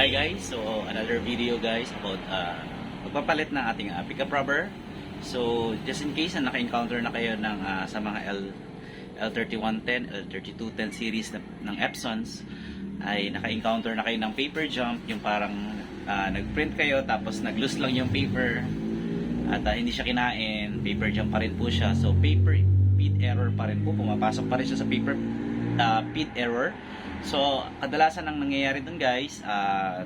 Hi guys, so another video guys about magpapalit ng ating pickup rubber. So just in case na naka-encounter na kayo ng sa mga L3110, L3210 series ng Epsons, ay naka-encounter na kayo ng paper jump, yung parang nag-print kayo tapos nag-loose lang yung paper at hindi siya kinain, paper jump pa rin po siya. So paper feed error pa rin po, pumapasok pa rin siya sa paper feed error. So, kadalasan ang nangyayari dun guys,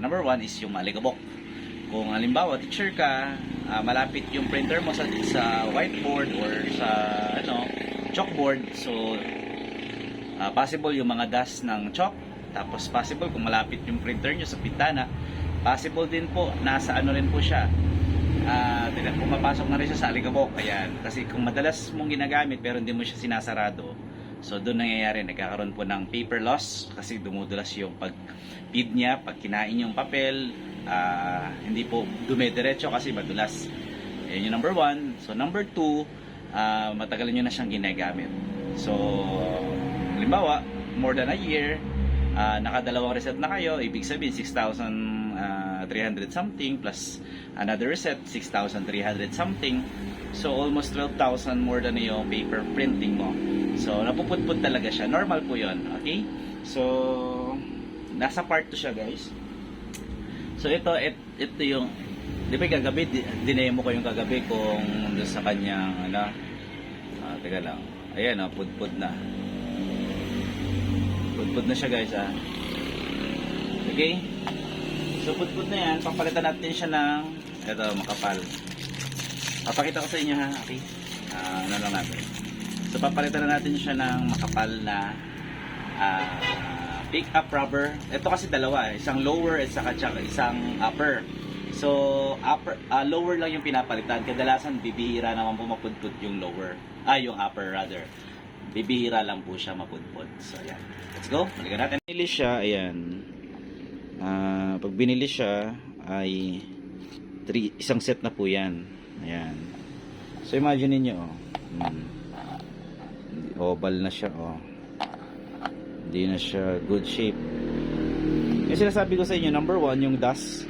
number one is yung alikabok. Kung halimbawa, teacher ka, malapit yung printer mo sa whiteboard or sa chalkboard. So, possible yung mga dust ng chalk. Tapos possible kung malapit yung printer nyo sa pintana, possible din po, nasa rin po siya. Pumapasok na rin siya sa alikabok. Ayan. Kasi kung madalas mong ginagamit pero hindi mo siya sinasarado, so doon nangyayari, nagkakaroon po ng paper loss kasi dumudulas yung pag-feed niya, pag kinain yung papel, hindi po dumidiretso kasi madulas. Yan yung number one. So number two, matagal nyo na siyang ginagamit. So halimbawa, more than a year, nakadalawang reset na kayo, ibig sabihin 6,300 something plus another reset 6,300 something. So almost 12,000 more than yung paper printing mo. So napuputput talaga siya. Normal po 'yon, okay? So nasa part 2 siya, guys. So ito yung, di ba kagabi dinemo ko yung kagabi kung doon sa kanyang teka lang. Ayan, putput na. Putput na siya, guys, Okay? So putput na yan, papalitan natin siya ng ito, makapal. Papakita ko sa inyo, okay? Lang natin. So papalitan na natin siya ng makapal na pick up rubber. Ito kasi dalawa, isang lower at saka isang upper. So lower lang yung pinapalitan. Kadalasan bibihira naman po mapudpud yung lower. Yung upper rather. Bibihira lang po siya mapudpud. So ayan. Let's go. Balikan natin. Binili siya, ayan. Pag binili siya ay isang set na po yan. Ayan. So imagine niyo, oval na siya, hindi na siya good shape. Yung sinasabi ko sa inyo, number one, yung dust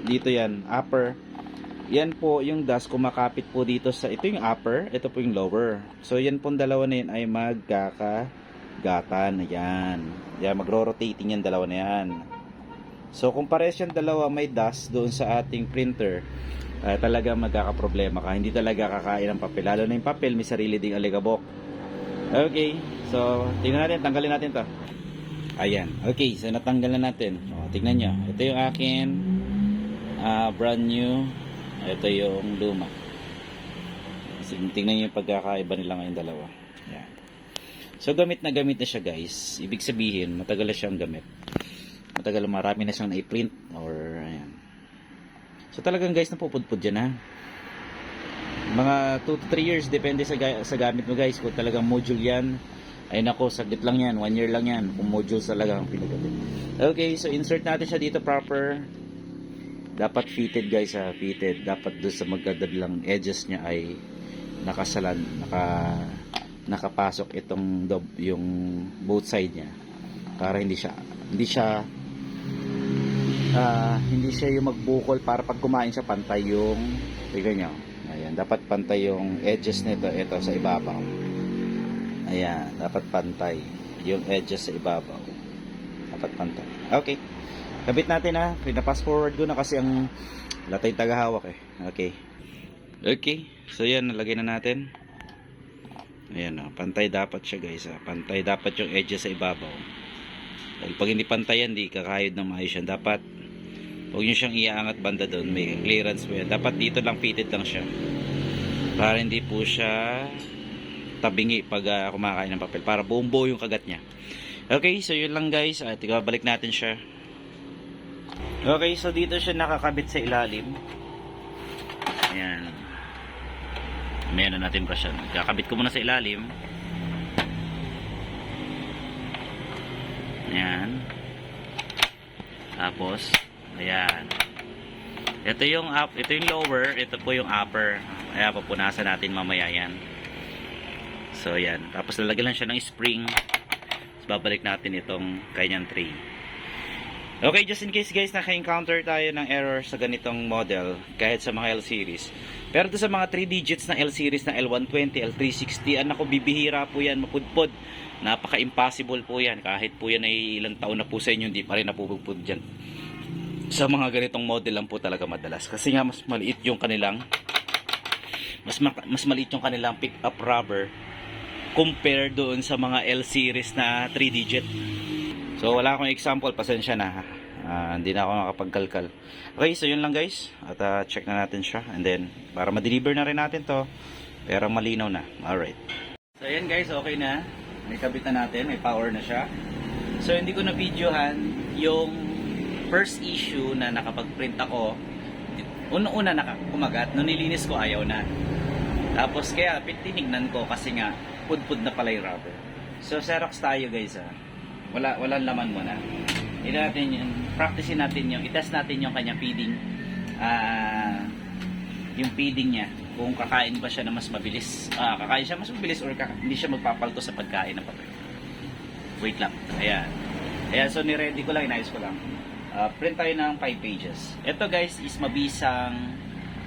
dito yan, upper. Yan po yung dust kumakapit po dito sa, ito yung upper, ito po yung lower. So yan po dalawa na yan ay magkakagatan. Ayan. Yan, magro-rotating yan dalawa na yan. So kung pares yung dalawa may dust doon sa ating printer, talaga magkakaproblema ka. Hindi talaga kakain ng papel. Lalo na yung papel, may sarili ding alikabok. Okay, so tingnan natin, tanggalin natin to. Ayan, okay, so natanggal na natin. Tingnan nyo, ito yung akin brand new, ito yung luma. So, tingnan nyo yung pagkakaiba nila ngayon dalawa. Ayan. So gamit na siya, guys. Ibig sabihin, matagal na siyang gamit. Matagal, marami na siyang na-print or ayan. So talagang, guys, napupudpud dyan, mga 2 to 3 years depende sa gamit mo, guys. Kung talagang module yan, ay nako, saglit lang yan, 1 year lang yan kung module talaga ang pinagamit. Okay, so insert natin siya dito proper. Dapat fitted, guys, fitted. Dapat doon sa magkadadlang edges niya ay nakasalan, nakapasok itong yung both side niya para hindi siya yung magbukol, para pag kumain siya pantay yung, tignan nyo, ayan, dapat pantay yung edges nito, ito sa ibabaw, ayan, dapat pantay yung edges sa ibabaw, dapat pantay. Okay, kabit natin, pinapass forward ko na kasi ang latay tagahawak okay, so yan, nalagay na natin, ayan, pantay dapat siya, guys, pantay dapat yung edges sa ibabaw. Dahil pag hindi pantay yan, hindi kakayod ng maayos yan. Dapat huwag nyo siyang iaangat banda doon, may clearance po yan. Dapat dito lang, fitted lang siya para hindi po siya tabingi pag kumakain ng papel, para buong buo yung kagat niya. Okay, so yun lang, guys, at balik natin siya. Okay, so dito siya nakakabit sa ilalim. Ayan, mayan na natin pa siya. Kakabit ko muna sa ilalim. Ayan. Tapos, ayan. Ito yung lower, ito po yung upper. Ayan, pupunasan natin mamaya yan. So, ayan. Tapos, lalagyan lang siya ng spring. Tapos, babalik natin itong kanyang tray. Okay, just in case guys, naka-encounter tayo ng error sa ganitong model, kahit sa mga L series. Pero doon sa mga 3 digits na L series na L120, L360, anak ko, bibihira po yan, mapudpod. Napaka-impossible po yan. Kahit po yan ay ilang taon na po sa inyo, hindi pa rin napupudpod dyan. Sa mga ganitong model lang po talaga madalas. Kasi nga mas maliit yung kanilang, mas maliit yung kanilang pick-up rubber compare doon sa mga L series na 3 digit. So wala akong example, pasensya na. Hindi na ako nakapagkalkal. Okay, so yun lang guys. At check na natin siya. And then, para ma-deliver na rin natin to. Pero malinaw na. Alright. So yan guys, okay na. May kabit na natin. May power na siya. So hindi ko na-videohan yung first issue na nakapag-print ako. Una-una kumagat. Nung nilinis ko, ayaw na. Tapos kaya tinignan ko kasi nga pudpud na pala yung rubber. So Xerox tayo guys walang laman mo na. Practicein natin yung, itest natin yung kanya feeding, yung feeding niya, kung kakain ba siya na mas mabilis, kakain siya mas mabilis or hindi siya magpapalto sa pagkain ng papel. Wait lang, ayan, so ni-ready ko lang, inayos ko lang. Print tayo ng 5 pages. Ito guys is mabisang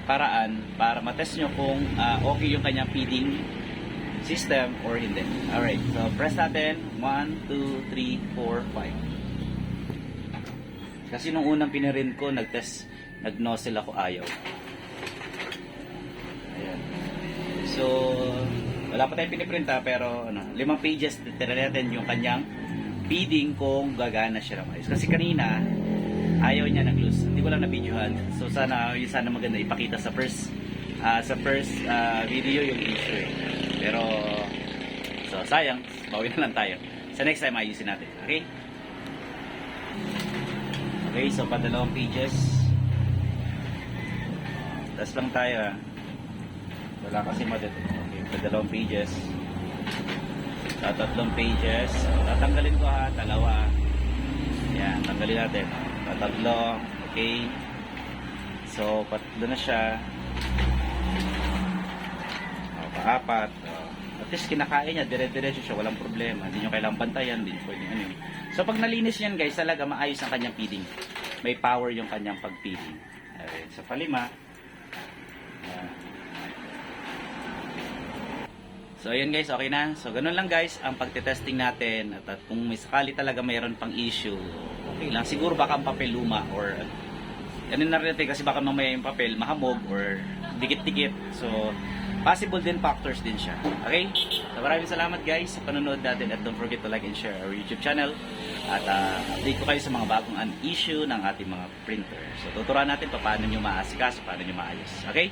paraan para matest nyo kung okay yung kanyang feeding system or hindi. Alright, so press natin 1, 2, 3, 4, 5. Kasi nung unang pinarin ko, nag-nozzle ako, ayaw. Ayan. So wala pa tayong piniprinta, pero 5 pages, titira natin yung kanyang feeding kung gagana siya ng ayos. Kasi kanina ayaw niya nag-loose. Hindi ko lang na-videohan. So sana maganda ipakita sa first video yung issue Pero so sayang, bawi na lang tayo. Sa next time ayusin natin. Okay? Okay, so padalawang pages. Tas lang tayo. Wala kasi madito. Okay, padalawang pages. Tatlong pages. Tatanggalin ko dalawa. Yan, tanggalin natin. Tatlo. Okay. So, patlo na siya. Apat. At least kinakain niya, dire-diretso siya, walang problema. Hindi nyo kailangang bantayan, hindi pwedeng ano yun. So pag nalinis yan guys, talaga maayos ang kanyang feeding. May power yung kanyang pag-feeding. Sa palima. So ayan guys, okay na. So ganun lang guys ang pagte-testing natin. At kung may sakali talaga mayroon pang issue, okay lang. Siguro baka ang papel luma or ano na rin natin, kasi baka mamaya yung papel mahamog or dikit-dikit. So possible din factors din siya. Okay? So maraming salamat guys sa panonood natin at don't forget to like and share our YouTube channel at update ko kayo sa mga bagong issue ng ating mga printer. So tuturuan natin paano nyo maasikaso, paano nyo maayos. Okay?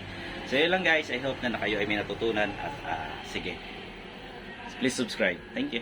So yun lang guys. I hope na kayo ay may natutunan at sige. Please subscribe. Thank you.